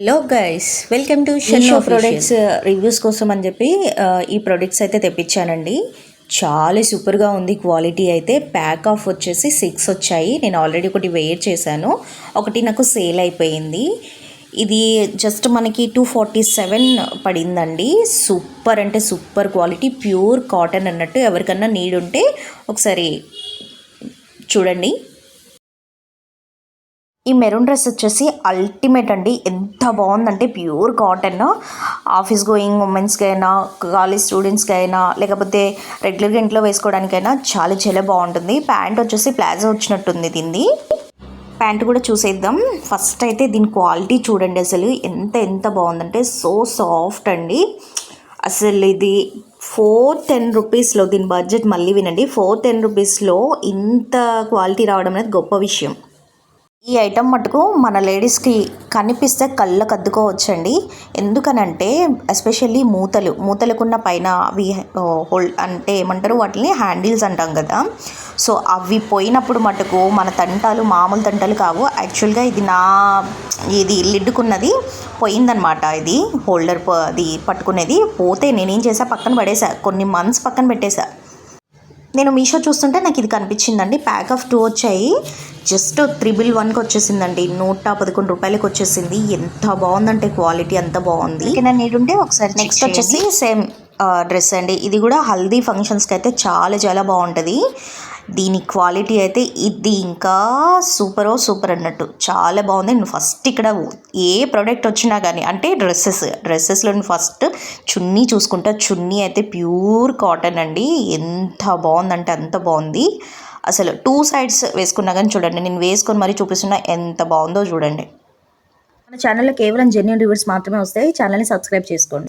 Hello guys, welcome to Shenno products reviews కోసం అని చెప్పి ఈ ప్రొడక్ట్స్ అయితే తెప్పించానండి. చాలా సూపర్గా ఉంది. క్వాలిటీ అయితే ప్యాక్ ఆఫ్ వచ్చేసి 6 వచ్చాయి. నేను ఆల్రెడీ ఒకటి వేర్ చేశాను, ఒకటి నాకు సేల్ అయిపోయింది. ఇది జస్ట్ మనకి 247 పడిందండి. సూపర్ అంటే సూపర్ క్వాలిటీ, ప్యూర్ కాటన్ అన్నట్టు. ఎవరికన్నా నీడ్ ఉంటే ఒకసారి చూడండి. ఈ మెరూన్ డ్రెస్ వచ్చేసి అల్టిమేట్ అండి. ఎంత బాగుందంటే ప్యూర్ కాటన్. ఆఫీస్ గోయింగ్ ఉమెన్స్కి అయినా, కాలేజ్ స్టూడెంట్స్కి అయినా, లేకపోతే రెగ్యులర్గా ఇంట్లో వేసుకోవడానికైనా చాలా చాలా బాగుంటుంది. ప్యాంట్ వచ్చేసి ప్లాజో వచ్చినట్టుంది దీన్ని. ప్యాంట్ కూడా చూసేద్దాం. ఫస్ట్ అయితే దీని క్వాలిటీ చూడండి, అసలు ఎంత ఎంత బాగుందంటే సో సాఫ్ట్ అండి. అసలు ఇది 410 రూపీస్లో, దీని బడ్జెట్ మళ్ళీ వినండి, 410 రూపీస్లో ఇంత క్వాలిటీ రావడం అనేది గొప్ప విషయం. ఈ ఐటమ్ మటుకు మన లేడీస్కి కనిపిస్తే కళ్ళకు అద్దుకోవచ్చండి. ఎందుకనంటే ఎస్పెషల్లీ మూతలకున్న పైన అవి హోల్డ్ అంటే ఏమంటారు, వాటిని హ్యాండిల్స్ అంటాం కదా. సో అవి పోయినప్పుడు మటుకు మన తంటాలు మామూలు తంటాలు కావు. యాక్చువల్గా ఇది లిడ్డుకున్నది పోయిందనమాట. ఇది హోల్డర్ అది పట్టుకునేది పోతే నేనేం చేసా, పక్కన పడేసా, కొన్ని మంత్స్ పక్కన పెట్టేశా. నేను మీషో చూస్తుంటే నాకు ఇది కనిపించిందండి. ప్యాక్ ఆఫ్ 2 వచ్చాయి. జస్ట్ 311కి వచ్చేసిందండి. 111 రూపాయలకి వచ్చేసింది. ఎంత బాగుందంటే క్వాలిటీ అంత బాగుంది. నీడ్ ఉంటే ఒకసారి. నెక్స్ట్ వచ్చేసి సేమ్ డ్రెస్ అండి. ఇది కూడా హల్దీ ఫంక్షన్స్కి అయితే చాలా చాలా బాగుంటుంది. దీని క్వాలిటీ అయితే ఇది ఇంకా సూపర్ అన్నట్టు, చాలా బాగుంది. నేను ఫస్ట్ ఇక్కడ ఏ ప్రోడక్ట్ వచ్చినా కానీ, అంటే డ్రెస్సెస్లో ఫస్ట్ చున్నీ చూసుకుంటా. చున్నీ అయితే ప్యూర్ కాటన్ అండి. ఎంత బాగుందంటే అంత బాగుంది. అసలు 2 సైడ్స్ వేసుకున్నా కానీ చూడండి, నేను వేసుకొని మరీ చూపిస్తున్నా, ఎంత బాగుందో చూడండి. మన ఛానల్లో కేవలం జెన్యూన్ రివ్యూస్ మాత్రమే వస్తాయి. ఛానల్ని సబ్స్క్రైబ్ చేసుకోండి.